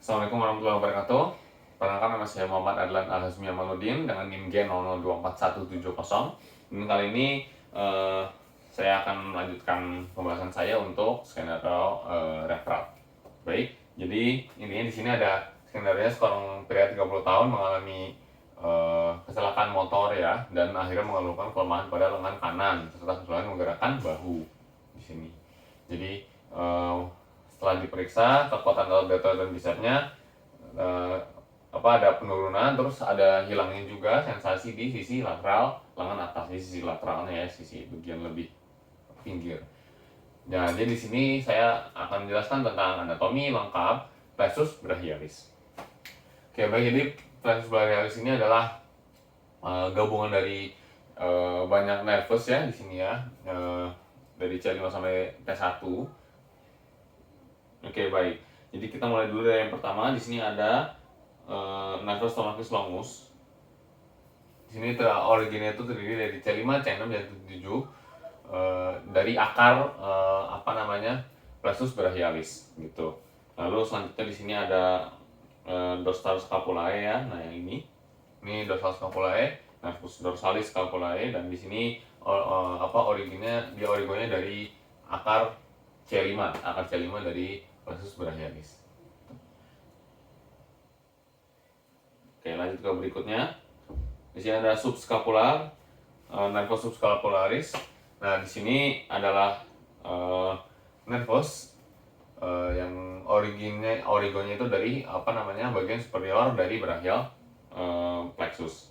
Assalamualaikum warahmatullahi wabarakatuh. Perkenalkan, nama saya Muhammad Adlan Al-Hazmi Amanuddin dengan NIM G00247170. Dan kali ini saya akan melanjutkan pembahasan saya untuk skenario referat. Baik, jadi intinya di sini ada skenario seorang pria 30 tahun mengalami kecelakaan motor ya, dan akhirnya mengeluhkan kelemahan pada lengan kanan serta kesulitan menggerakkan bahu di sini. Jadi setelah diperiksa kekuatan deltoid dan bicepsnya ada penurunan, terus ada hilangnya juga sensasi di sisi lateral lengan atas, di sisi lateralnya ya, sisi bagian lebih pinggir. Nah, jadi di sini saya akan menjelaskan tentang anatomi lengkap plexus brachialis. Oke, baik, jadi plexus brachialis ini adalah gabungan dari banyak nervus ya di sini ya, dari C5 sampai T1. Oke, baik. Jadi kita mulai dulu dari yang pertama. Di sini ada nervus stomatis longus. Di sini originnya itu terdiri dari C5, C6, dan C7 dari akar plexus brachialis gitu. Lalu selanjutnya di sini ada dorsal scapulae ya. Nah, yang ini dorsal scapulae, nervus dorsalis scapulae, dan di sini origonya dari akar C5 dari plexus brachialis. Oke, lanjut ke berikutnya. Di sini ada subscapular, nervus subscapularis. Nah, di sini adalah nervus yang origonya itu dari bagian superior dari brachial plexus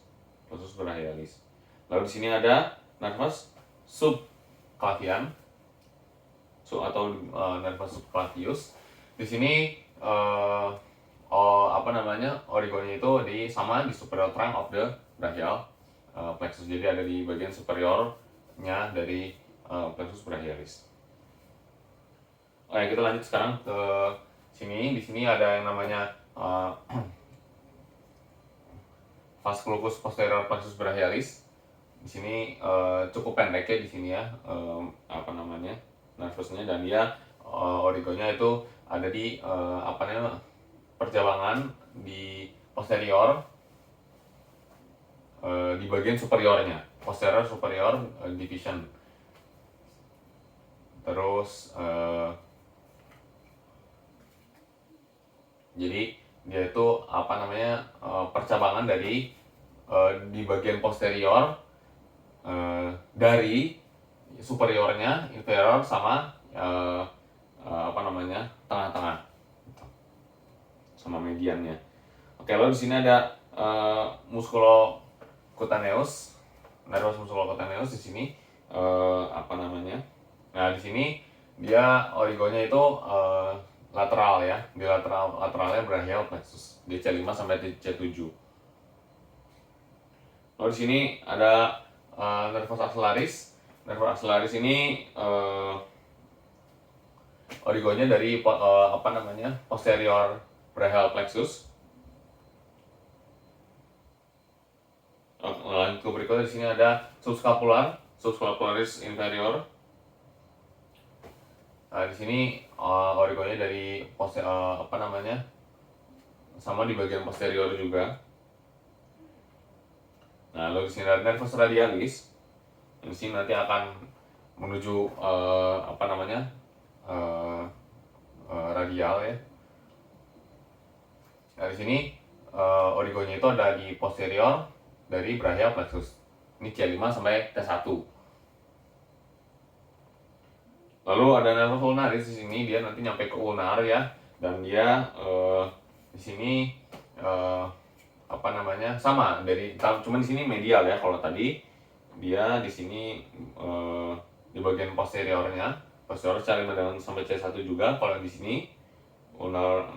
brachialis. Lalu di sini ada nervus subclavian atau nervus subclavius. Di sini origonya itu di superior trunk of the brachial plexus. Jadi ada di bagian superiornya dari plexus brachialis. Oke, kita lanjut sekarang ke sini. Di sini ada yang namanya vasculus posterior plexus brachialis. Di sini cukup pendek ya di sini ya, nervusnya, dan dia origonya itu ada di perjalangan di posterior, di bagian superiornya, posterior superior division. Terus jadi dia itu percabangan dari di bagian posterior dari superiornya, inferior, sama tengah-tengah sama mediannya. Oke, lalu di sini ada musculocutaneus, nervus musculocutaneus di sini Nah, di sini dia origonya itu lateral ya, di lateralnya brachial plexus di C5 sampai di C7. Lalu di sini ada nervus axillaris. Nervus axillaris ini origonya dari posterior brachial plexus. Lanjut ke berikutnya, di sini ada subscapularis inferior. Nah, di sini origonya dari sama di bagian posterior juga. Nah, lalu di sini ada nervus radialis. Di sini nanti akan menuju radial ya. Nah, di sini origonya itu ada di posterior dari brachial plexus. Ini C5 sampai T1. Lalu ada nervus ulnaris. Di sini dia nanti nyampe ke ulnar ya, dan dia di sini sama dari, cuman di sini medial ya. Kalau tadi dia di sini di bagian posteriornya, posterior C5 dan sampai C1 juga. Kalau di sini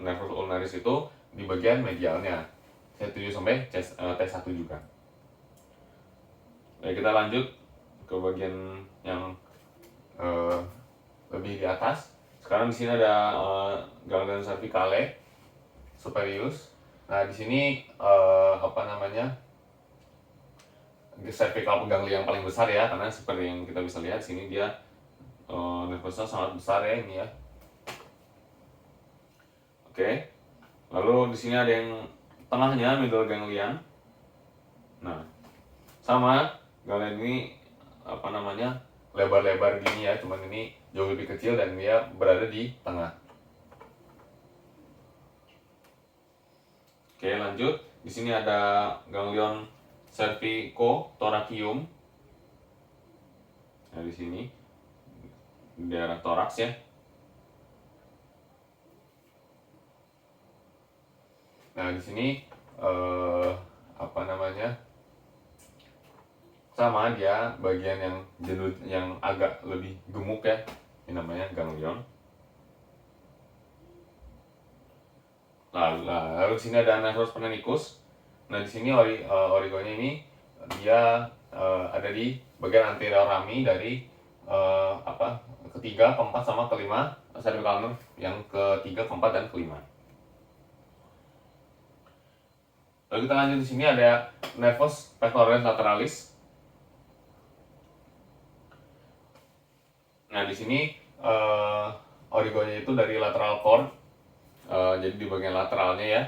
nervus ulnaris itu di bagian medialnya, C7 sampai T1 juga. Baik, kita lanjut ke bagian yang lebih di atas. Sekarang di sini ada ganglion cervicale superius. Nah, di sini cervical ganglion yang paling besar ya, karena seperti yang kita bisa lihat sini dia nervusnya sangat besar ya ini ya. Oke. Lalu di sini ada yang tengahnya middle ganglion. Nah, sama ganglion ini apa namanya lebar-lebar gini ya, cuman ini jauh lebih kecil dan dia berada di tengah. Oke, lanjut. Di sini ada ganglion cervicothoracium. Nah, di sini di daerah toraks ya. Nah, di sini apa namanya? Sama dia bagian yang jenuh yang agak lebih gemuk ya. Ini namanya ganglion. Lalu di sini ada nervus penenicus. Nah, di sini origonya ini dia ada di bagian anterior rami dari ketiga, keempat, sama kelima cervical nerve yang ketiga, keempat, dan kelima. Lalu kita lanjut, di sini ada nervus pectoralis lateralis. Nah, di sini origonya itu dari lateral cord, jadi di bagian lateralnya ya.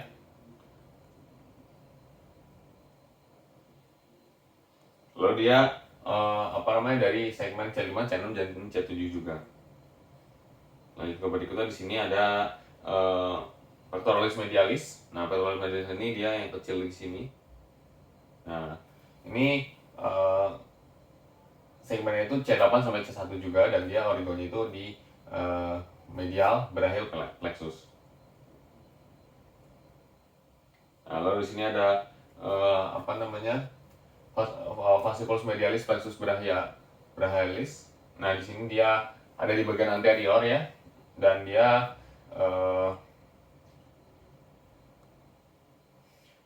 Lalu dia dari segmen C5, C6, dan C7 juga. Lanjut ke berikutnya, di sini ada pectoralis medialis. Nah, pectoralis medialis ini dia yang kecil di sini. Nah, ini segmennya itu C8 sampai C1 juga, dan dia origonya itu di medial brachial plexus. Nah, lalu di sini ada fasciculus medialis plexus brachialis. Nah, di sini dia ada di bagian anterior ya, dan dia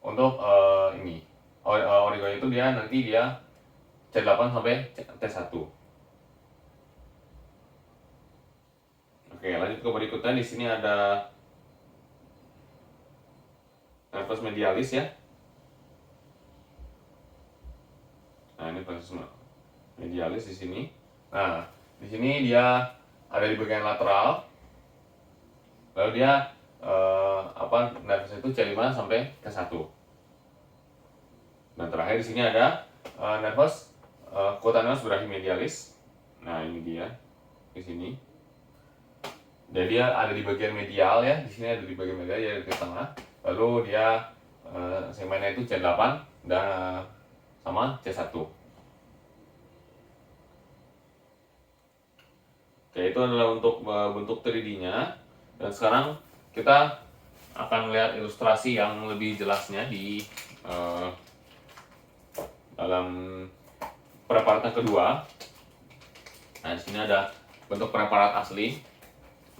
untuk origonya itu dia nanti dia C8 sampai T1. Oke, lanjut ke berikutnya. Di sini ada nervus medialis ya. Nah, ini nervus medialis di sini. Nah, di sini dia ada di bagian lateral. Lalu dia nervus itu C5 sampai T1. Dan terakhir di sini ada nervus cutaneus brachymedialis. Nah, ini dia di sini. Jadi dia ada di bagian medial ya. Di sini ada di bagian medial, ya, di tengah. Lalu dia segmennya itu C8 dan sama C1. Oke, itu adalah untuk bentuk 3D-nya. Dan sekarang kita akan melihat ilustrasi yang lebih jelasnya di dalam preparat yang kedua. Nah, di sini ada bentuk preparat asli.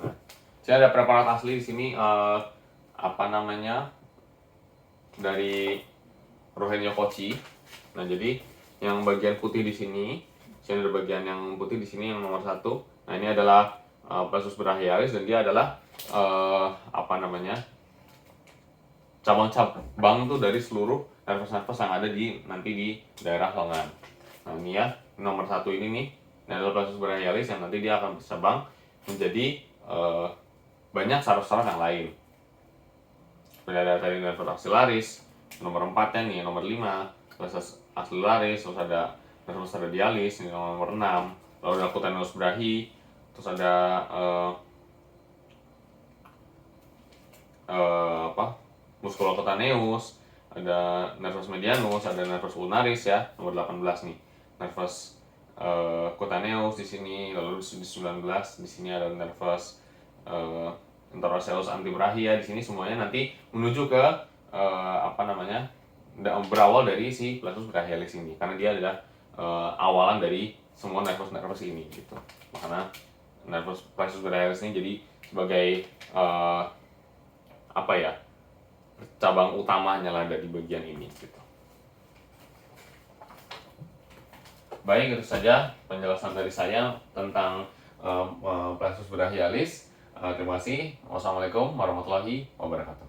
Nah, di sini ada preparat asli di sini dari Rohenyo Kochi. Nah, jadi yang bagian putih di sini ada bagian yang putih di sini yang nomor 1. Nah, ini adalah plexus brachialis, dan dia adalah cabang-cabang tuh dari seluruh nervus-nervus yang ada nanti di daerah lengan. Nah, ini ya, nomor 1 ini nih, ini adalah plexus brachialis yang nanti dia akan bercabang menjadi banyak saraf-saraf yang lain. Ada tadi nervus axillaris, nomor 4-nya nih, nomor 5, plexus axillaris, terus ada nervus radialis, ini nomor 6, lalu ada cutaneus brachii, terus ada musculocutaneus, ada nervus medianus, ada nervus ulnaris ya, nomor 18 nih, nervus cutaneus di sini, lalu di 19 di sini ada nervus interosseus antebrachia. Di sini semuanya nanti menuju ke berawal dari si plexus brachialis ini, karena dia adalah awalan dari semua nervus ini gitu. Karena nervus plexus brachialis ini jadi sebagai cabang utamanya lah dari bagian ini gitu. Baik, itu saja penjelasan dari saya tentang plexus brachialis. Terima kasih. Wassalamualaikum warahmatullahi wabarakatuh.